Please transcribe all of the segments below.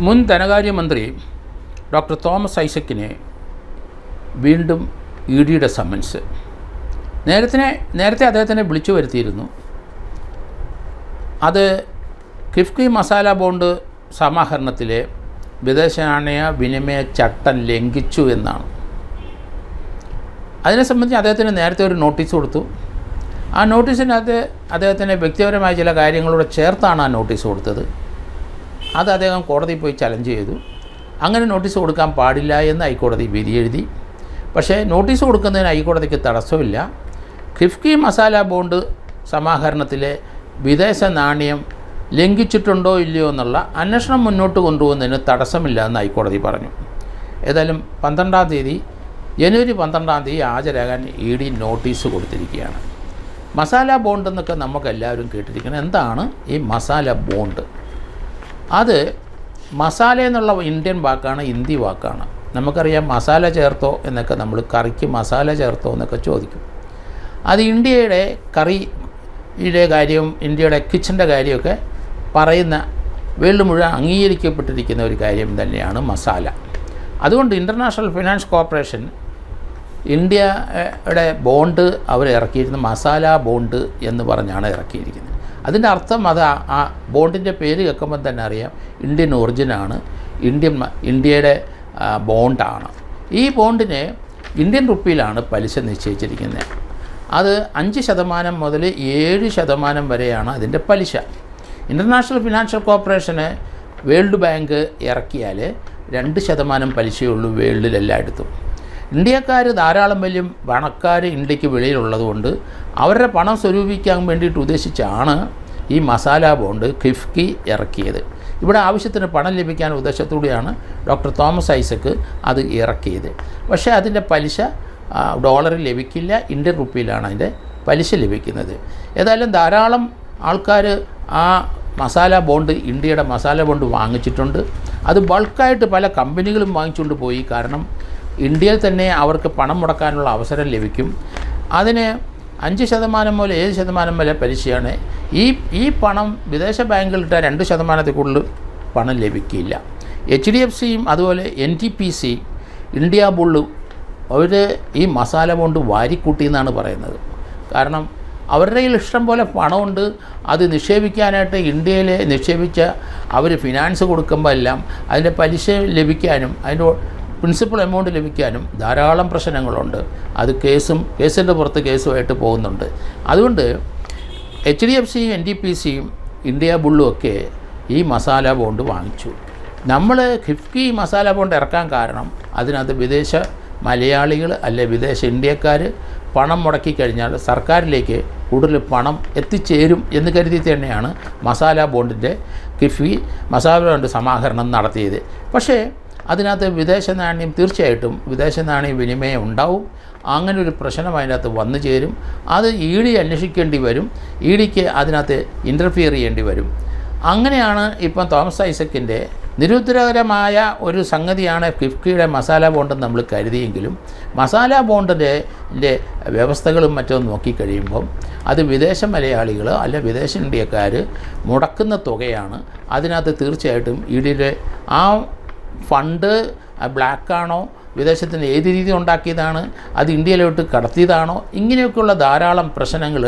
മുൻ ധനകാര്യമന്ത്രി doctor Thomas ഐസക്കിനെ വീണ്ടും ഇ ഡിയുടെ സമൻസ്. നേരത്തെ അദ്ദേഹത്തിനെ വിളിച്ചു വരുത്തിയിരുന്നു. അത് കിഫ്ബി മസാല ബോണ്ട് സമാഹരണത്തിലെ വിദേശ നാണയ വിനിമയ ചട്ടം ലംഘിച്ചു എന്നാണ്. അതിനെ സംബന്ധിച്ച് അദ്ദേഹത്തിന് നേരത്തെ ഒരു നോട്ടീസ് കൊടുത്തു. ആ നോട്ടീസിനകത്ത് അദ്ദേഹത്തിന് വ്യക്തിപരമായ ചില കാര്യങ്ങളോട് ചേർത്താണ് ആ നോട്ടീസ് കൊടുത്തത്. അത് അദ്ദേഹം കോടതിയിൽ പോയി ചലഞ്ച് ചെയ്തു. അങ്ങനെ നോട്ടീസ് കൊടുക്കാൻ പാടില്ല എന്ന് ഹൈക്കോടതി വിധി എഴുതി. പക്ഷേ നോട്ടീസ് കൊടുക്കുന്നതിന് ഹൈക്കോടതിക്ക് തടസ്സമില്ല. കിഫ്ബി മസാല ബോണ്ട് സമാഹരണത്തിലെ വിദേശ നാണയം ലംഘിച്ചിട്ടുണ്ടോ ഇല്ലയോ എന്നുള്ള അന്വേഷണം മുന്നോട്ട് കൊണ്ടുപോകുന്നതിന് തടസ്സമില്ല എന്ന് ഹൈക്കോടതി പറഞ്ഞു. ഏതായാലും ജനുവരി 12 ഹാജരാകാൻ ഇ ഡി നോട്ടീസ് കൊടുത്തിരിക്കുകയാണ്. മസാല ബോണ്ട് എന്നൊക്കെ നമുക്കെല്ലാവരും കേട്ടിരിക്കണം. എന്താണ് ഈ മസാല ബോണ്ട്? അത് മസാല എന്നുള്ള ഇന്ത്യൻ വാക്കാണ്, ഹിന്ദി വാക്കാണ്. നമുക്കറിയാം മസാല ചേർത്തോ എന്നൊക്കെ, നമ്മൾ കറിക്ക് മസാല ചേർത്തോ എന്നൊക്കെ ചോദിക്കും. അത് ഇന്ത്യയുടെ കറിയുടെ കാര്യവും ഇന്ത്യയുടെ കിച്ചൻ്റെ കാര്യമൊക്കെ പറയുന്ന വേൾഡ് മുഴുവൻ അംഗീകരിക്കപ്പെട്ടിരിക്കുന്ന ഒരു കാര്യം തന്നെയാണ് മസാല. അതുകൊണ്ട് ഇൻ്റർനാഷണൽ ഫിനാൻസ് കോർപ്പറേഷൻ ഇന്ത്യയുടെ ബോണ്ട് അവർ ഇറക്കിയിരുന്നത് മസാല ബോണ്ട് എന്ന് പറഞ്ഞാണ് ഇറക്കിയിരിക്കുന്നത്. അതിൻ്റെ അർത്ഥം അത് ആ ബോണ്ടിൻ്റെ പേര് കേൾക്കുമ്പോൾ തന്നെ അറിയാം ഇന്ത്യൻ ഒറിജിനാണ്, ഇന്ത്യയുടെ ബോണ്ടാണ്. ഈ ബോണ്ടിന് ഇന്ത്യൻ റുപ്പിയിലാണ് പലിശ നിശ്ചയിച്ചിരിക്കുന്നത്. അത് 5% മുതൽ 7% വരെയാണ് അതിൻ്റെ പലിശ. ഇൻ്റർനാഷണൽ ഫിനാൻഷ്യൽ കോർപ്പറേഷന് വേൾഡ് ബാങ്ക് ഇറക്കിയാൽ 2% പലിശയുള്ളൂ വേൾഡിലെല്ലായിടത്തും. ഇന്ത്യക്കാർ ധാരാളം വലിയ പണക്കാർ ഇന്ത്യക്ക് വെളിയിലുള്ളതുകൊണ്ട് അവരുടെ പണം സ്വരൂപിക്കാൻ വേണ്ടിയിട്ട് ഉദ്ദേശിച്ചാണ് ഈ മസാല ബോണ്ട് കിഫ്ബി ഇറക്കിയത്. ഇവിടെ ആവശ്യത്തിന് പണം ലഭിക്കാൻ ഉദ്ദേശത്തോടെയാണ് ഡോക്ടർ തോമസ് ഐസക്ക് അത് ഇറക്കിയത്. പക്ഷേ അതിൻ്റെ പലിശ ഡോളറിൽ ലഭിക്കില്ല, ഇന്ത്യൻ റുപ്പിയിലാണ് അതിൻ്റെ പലിശ ലഭിക്കുന്നത്. ഏതായാലും ധാരാളം ആൾക്കാർ ആ മസാല ബോണ്ട്, ഇന്ത്യയുടെ മസാല ബോണ്ട് വാങ്ങിച്ചിട്ടുണ്ട്. അത് ബൾക്കായിട്ട് പല കമ്പനികളും വാങ്ങിച്ചുകൊണ്ട് പോയി. കാരണം ഇന്ത്യയിൽ തന്നെ അവർക്ക് പണം മുടക്കാനുള്ള അവസരം ലഭിക്കും. അതിന് 5% മുതൽ 7% വരെ പലിശയാണ്. ഈ പണം വിദേശ ബാങ്കുകളിട്ട 2% കൂടുതൽ പണം ലഭിക്കില്ല. HDFCയും അതുപോലെ NTPC, ഇന്ത്യ ബുള്ള് അവർ ഈ മസാല ബോണ്ട് വാരിക്കൂട്ടി എന്നാണ് പറയുന്നത്. കാരണം അവരുടെ കയ്യിൽ ഇഷ്ടം പോലെ പണമുണ്ട്. അത് നിക്ഷേപിക്കാനായിട്ട് ഇന്ത്യയിൽ നിക്ഷേപിച്ച അവർ ഫിനാൻസ് കൊടുക്കുമ്പോൾ എല്ലാം അതിൻ്റെ പലിശ ലഭിക്കാനും അതിൻ്റെ പ്രിൻസിപ്പൽ എമൗണ്ട് ലഭിക്കാനും ധാരാളം പ്രശ്നങ്ങളുണ്ട്. അത് കേസിൻ്റെ പുറത്ത് കേസുമായിട്ട് പോകുന്നുണ്ട്. അതുകൊണ്ട് HDFCയും NTPCയും ഇന്ത്യ ബുള്ളും ഒക്കെ ഈ മസാല ബോണ്ട് വാങ്ങിച്ചു. നമ്മൾ കിഫ്ബി മസാല ബോണ്ട് ഇറക്കാൻ കാരണം അതിനകത്ത് വിദേശ മലയാളികൾ അല്ലെ വിദേശ ഇന്ത്യക്കാർ പണം മുടക്കി കഴിഞ്ഞാൽ സർക്കാരിലേക്ക് കൂടുതൽ പണം എത്തിച്ചേരും എന്ന് കരുതി തന്നെയാണ് കിഫ്ബി മസാല ബോണ്ട് സമാഹരണം നടത്തിയത്. പക്ഷേ അതിനകത്ത് വിദേശ നാണ്യം, തീർച്ചയായിട്ടും വിദേശ നാണയ വിനിമയം ഉണ്ടാവും. അങ്ങനെ ഒരു പ്രശ്നം അതിനകത്ത് വന്നു ചേരും. അത് ഇ ഡി അന്വേഷിക്കേണ്ടി വരും. ഇ ഡിക്ക് അതിനകത്ത് ഇൻ്റർഫിയർ ചെയ്യേണ്ടി വരും. അങ്ങനെയാണ് ഇപ്പം തോമസ് ഐസക്കിൻ്റെ നിരുത്തരകരമായ ഒരു സംഗതിയാണ് കിഫ്ബിയുടെ മസാല ബോണ്ടെന്ന് നമ്മൾ കരുതിയെങ്കിലും മസാല ബോണ്ടിൻ്റെ വ്യവസ്ഥകളും മറ്റും നോക്കിക്കഴിയുമ്പം അത് വിദേശ മലയാളികൾ അല്ല വിദേശ ഇന്ത്യക്കാർ മുടക്കുന്ന തുകയാണ്. അതിനകത്ത് തീർച്ചയായിട്ടും ഇ ഡിയുടെ ആ ഫണ്ട് ബ്ലാക്കാണോ, വിദേശത്തിന് ഏത് രീതി ഉണ്ടാക്കിയതാണ്, അത് ഇന്ത്യയിലോട്ട് കടത്തിയതാണോ, ഇങ്ങനെയൊക്കെയുള്ള ധാരാളം പ്രശ്നങ്ങൾ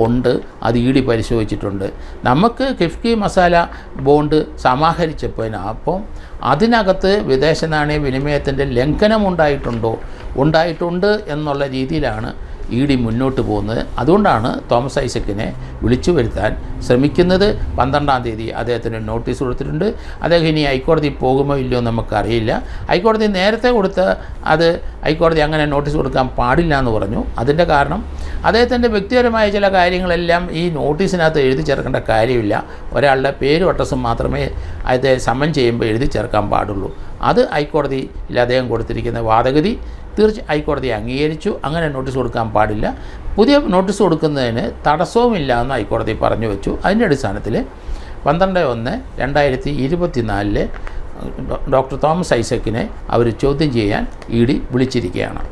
ഉണ്ട്. അത് ഇ ഡി പരിശോധിച്ചിട്ടുണ്ട്. നമുക്ക് കിഫ്ബി മസാല ബോണ്ട് സമാഹരിച്ചപ്പോൾ അപ്പം അതിനകത്ത് വിദേശ നാണയ വിനിമയത്തിൻ്റെ ലംഘനം ഉണ്ടായിട്ടുണ്ട് എന്നുള്ള രീതിയിലാണ് ഇ ഡി മുന്നോട്ട് പോകുന്നത്. അതുകൊണ്ടാണ് തോമസ് ഐസക്കിനെ വിളിച്ചു വരുത്താൻ ശ്രമിക്കുന്നത്. 12 അദ്ദേഹത്തിന് നോട്ടീസ് കൊടുത്തിട്ടുണ്ട്. അദ്ദേഹം ഇനി ഹൈക്കോടതി പോകുമോ ഇല്ലയോ നമുക്കറിയില്ല. ഹൈക്കോടതി നേരത്തെ അത് ഹൈക്കോടതി അങ്ങനെ നോട്ടീസ് കൊടുക്കാൻ പാടില്ല എന്ന് പറഞ്ഞു. അതിൻ്റെ കാരണം അദ്ദേഹത്തിൻ്റെ വ്യക്തിപരമായ ചില കാര്യങ്ങളെല്ലാം ഈ നോട്ടീസിനകത്ത് എഴുതി ചേർക്കേണ്ട കാര്യമില്ല. ഒരാളുടെ പേരും അഡ്രസ്സും മാത്രമേ അത് സമൻ ചെയ്യുമ്പോൾ എഴുതി ചേർക്കാൻ പാടുള്ളൂ. അത് ഹൈക്കോടതിയിൽ അദ്ദേഹം കൊടുത്തിരിക്കുന്ന വാദഗതി ഹൈക്കോടതി അംഗീകരിച്ചു. അങ്ങനെ നോട്ടീസ് കൊടുക്കാൻ പാടില്ല. പുതിയ നോട്ടീസ് കൊടുക്കുന്നതിന് തടസ്സവുമില്ല എന്ന് ഹൈക്കോടതി പറഞ്ഞു വെച്ചു. അതിൻ്റെ അടിസ്ഥാനത്തിൽ 12/1/2024 ഡോക്ടർ തോമസ് ഐസക്കിനെ അവർ ചോദ്യം ചെയ്യാൻ ഇ ഡി വിളിച്ചിരിക്കുകയാണ്.